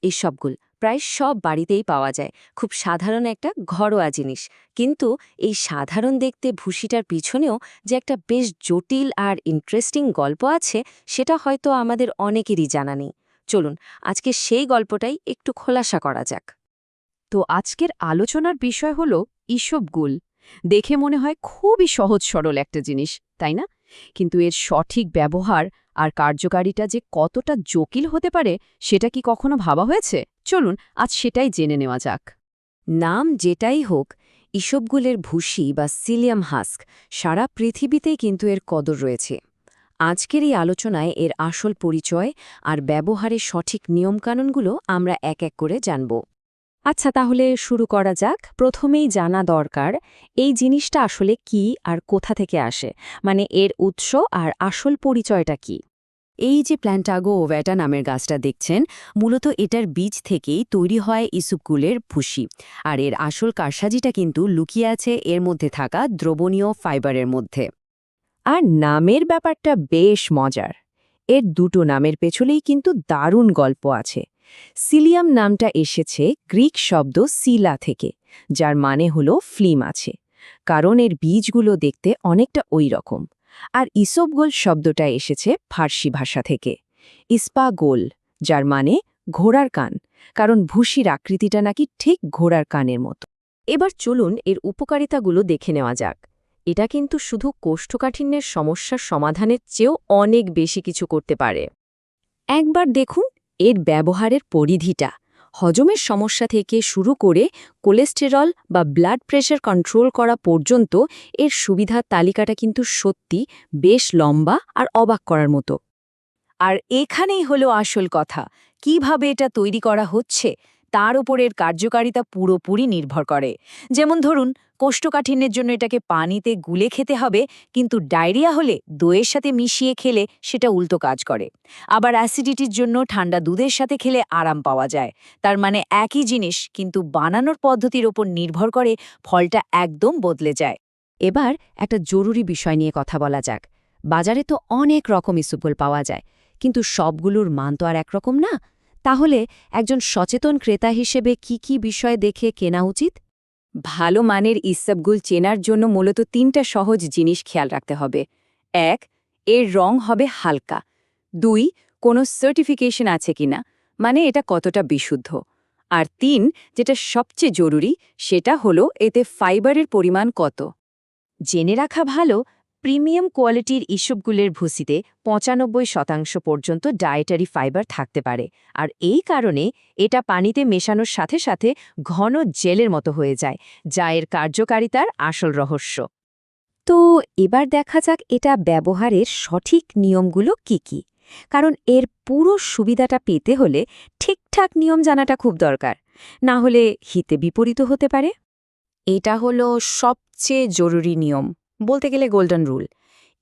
এসবগুলো প্রায় সব বাড়িতেই পাওয়া যায়, খুব সাধারণ একটা ঘরোয়া জিনিস। কিন্তু এই সাধারণ দেখতে ভুসিটার পিছনেও যে একটা বেশ জটিল আর ইন্টারেস্টিং গল্প আছে, সেটা হয়তো আমাদের অনেকেরই জানা নেই। চলুন আজকে সেই গল্পটাই একটু খোলাসা করা যাক। তো আজকের আলোচনার বিষয় হলো ইসবগুল। দেখে মনে হয় খুবই সহজ সরল একটা জিনিস, তাই না? কিন্তু এর সঠিক ব্যবহার আর কার্যকারিতা যে কতটা জটিল হতে পারে সেটা কি কখনো ভাবা হয়েছে? চলুন আজ সেটাই জেনে নেওয়া যাক। নাম যেটাই হোক, ইসবগুলের ভুসি বা সিলিয়াম হাস্ক সারা পৃথিবীতেই কিন্তু এর কদর রয়েছে। আজকের এই আলোচনায় এর আসল পরিচয় আর ব্যবহারের সঠিক নিয়মকানুনগুলো আমরা এক এক করে জানব। আচ্ছা, তাহলে শুরু করা যাক। প্রথমেই জানা দরকার এই জিনিসটা আসলে কি আর কোথা থেকে আসে, মানে এর উৎস আর আসল পরিচয়টা কি। এই যে প্ল্যান্টাগো ওভ্যাটা নামের গাছটা দেখছেন, মূলত এটার বীজ থেকেই তৈরি হয় ইসবগুলের ভুসি। আর এর আসল কারসাজিটা কিন্তু লুকিয়ে আছে এর মধ্যে থাকা দ্রবণীয় ফাইবারের মধ্যে। আর নামের ব্যাপারটা বেশ মজার। এর দুটো নামের পেছনেই কিন্তু দারুণ গল্প আছে। সিলিয়াম নামটা এসেছে গ্রিক শব্দ সিলা থেকে, যার মানে হলো ফ্লিম আছে, কারণ এর বীজগুলো দেখতে অনেকটা ওই রকম। আর ইসবগোল শব্দটা এসেছে ফার্সি ভাষা থেকে, ইস্পাগোল, যার মানে ঘোড়ার কান, কারণ ভুসির আকৃতিটা নাকি ঠিক ঘোড়ার কানের মতো। এবার চলুন এর উপকারিতাগুলো দেখে নেওয়া যাক। এটা কিন্তু শুধু কোষ্ঠকাঠিন্যের সমস্যার সমাধানের চেয়েও অনেক বেশি কিছু করতে পারে। একবার দেখুন এর ব্যবহারের পরিধিটা। হজমের সমস্যা থেকে শুরু করে কোলেস্টেরল বা ব্লাড প্রেশার কন্ট্রোল করা পর্যন্ত এর সুবিধার তালিকাটা কিন্তু সত্যি বেশ লম্বা আর অবাক করার মতো। আর এখানেই হলো আসল কথা, কিভাবে এটা তৈরি করা হচ্ছে তার উপর এর কার্যকারিতা পুরোপুরি নির্ভর করে। যেমন ধরুন, কোষ্ঠকাঠিন্যের জন্য এটাকে পানিতে গুলে খেতে হবে, কিন্তু ডায়রিয়া হলে দইয়ের সাথে মিশিয়ে খেলে সেটা উল্টো কাজ করে। আবার অ্যাসিডিটির জন্য ঠান্ডা দুধের সাথে খেলে আরাম পাওয়া যায়। তার মানে একই জিনিস, কিন্তু বানানোর পদ্ধতির ওপর নির্ভর করে ফলটা একদম বদলে যায়। এবার একটা জরুরি বিষয় নিয়ে কথা বলা যাক। বাজারে তো অনেক রকম ইসবগুল পাওয়া যায়, কিন্তু সবগুলোর মান তো আর একরকম না। তাহলে একজন সচেতন ক্রেতা হিসেবে কি কি বিষয় দেখে কেনা উচিত? ভালো মানের ইসবগুল চেনার জন্য মূলত ৩টা সহজ জিনিস খেয়াল রাখতে হবে। ১. এর রং হবে হালকা। ২. কোনো সার্টিফিকেশন আছে কিনা, মানে এটা কতটা বিশুদ্ধ। আর ৩, যেটা সবচেয়ে জরুরি, সেটা হলো এতে ফাইবারের পরিমাণ কত। জেনে রাখা ভালো, প্রিমিয়াম কোয়ালিটির ইসবগুলের ভুসিতে ৯৫% পর্যন্ত ডায়েটারি ফাইবার থাকতে পারে। আর এই কারণে এটা পানিতে মেশানোর সাথে সাথে ঘন জেলের মতো হয়ে যায়, যা এর কার্যকারিতার আসল রহস্য। তো এবার দেখা যাক এটা ব্যবহারের সঠিক নিয়মগুলো কি কি। কারণ এর পুরো সুবিধাটা পেতে হলে ঠিকঠাক নিয়ম জানাটা খুব দরকার, না হলে হিতে বিপরীত হতে পারে। এটা হলো সবচেয়ে জরুরি নিয়ম, বলতে গেলে গোল্ডেন রুল।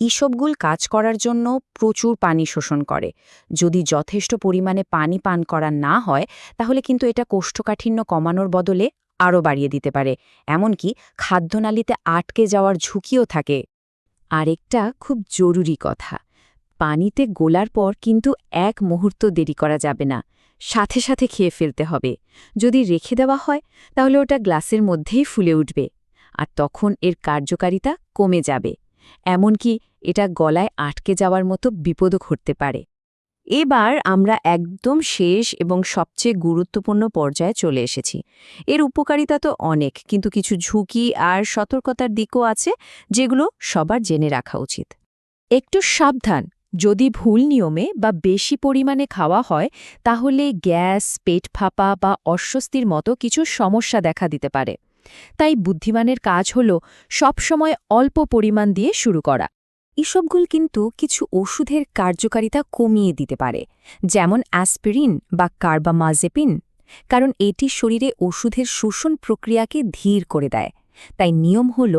ইসবগুল কাজ করার জন্য প্রচুর পানি শোষণ করে। যদি যথেষ্ট পরিমাণে পানি পান করা না হয়, তাহলে কিন্তু এটা কোষ্ঠকাঠিন্য কমানোর বদলে আরও বাড়িয়ে দিতে পারে। এমনকি খাদ্যনালীতে আটকে যাওয়ার ঝুঁকিও থাকে। আরেকটা খুব জরুরি কথা, পানিতে গোলার পর কিন্তু এক মুহূর্ত দেরি করা যাবে না, সাথে সাথে খেয়ে ফেলতে হবে। যদি রেখে দেওয়া হয়, তাহলে ওটা গ্লাসের মধ্যেই ফুলে উঠবে, আর তখন এর কার্যকারিতা কমে যাবে। এমনকি এটা গলায় আটকে যাওয়ার মতো বিপদও ঘটতে পারে। এবার আমরা একদম শেষ এবং সবচেয়ে গুরুত্বপূর্ণ পর্যায়ে চলে এসেছি। এর উপকারিতা তো অনেক, কিন্তু কিছু ঝুঁকি আর সতর্কতার দিকও আছে, যেগুলো সবার জেনে রাখা উচিত। একটু সাবধান, যদি ভুল নিয়মে বা বেশি পরিমাণে খাওয়া হয়, তাহলে গ্যাস, পেট ফাঁপা বা অস্বস্তির মতো কিছু সমস্যা দেখা দিতে পারে। তাই বুদ্ধিমানের কাজ হল সবসময় অল্প পরিমাণ দিয়ে শুরু করা। এসবগুলো কিন্তু কিছু ওষুধের কার্যকারিতা কমিয়ে দিতে পারে, যেমন অ্যাসপিরিন বা কার্বামাজেপিন, কারণ এটি শরীরে ওষুধের শোষণ প্রক্রিয়াকে ধীর করে দেয়। তাই নিয়ম হল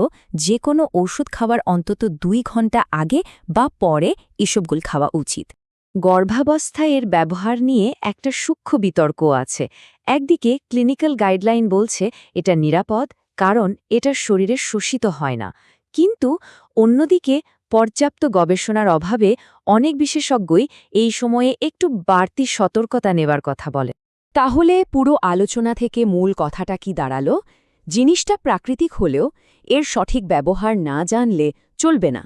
যে কোনো ওষুধ খাওয়ার অন্তত ২ ঘন্টা আগে বা পরে এসবগুলো খাওয়া উচিত। গর্ভাবস্থায় এর ব্যবহার নিয়ে একটা সূক্ষ্ম বিতর্ক আছে। একদিকে ক্লিনিক্যাল গাইডলাইন বলছে এটা নিরাপদ, কারণ এটা শরীরে শোষিত হয় না। কিন্তু অন্যদিকে পর্যাপ্ত গবেষণার অভাবে অনেক বিশেষজ্ঞই এই সময়ে একটু বাড়তি সতর্কতা নেবার কথা বলে। তাহলে পুরো আলোচনা থেকে মূল কথাটা কি দাঁড়ালো? জিনিসটা প্রাকৃতিক হলেও এর সঠিক ব্যবহার না জানলে চলবে না।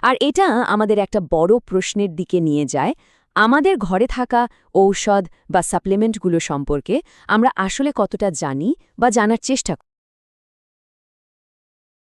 আর এটা আমাদের একটা বড় প্রশ্নের দিকে নিয়ে যায়, আমাদের ঘরে থাকা ঔষধ বা সাপ্লিমেন্টগুলো সম্পর্কে আমরা আসলে কতটা জানি বা জানার চেষ্টা করি।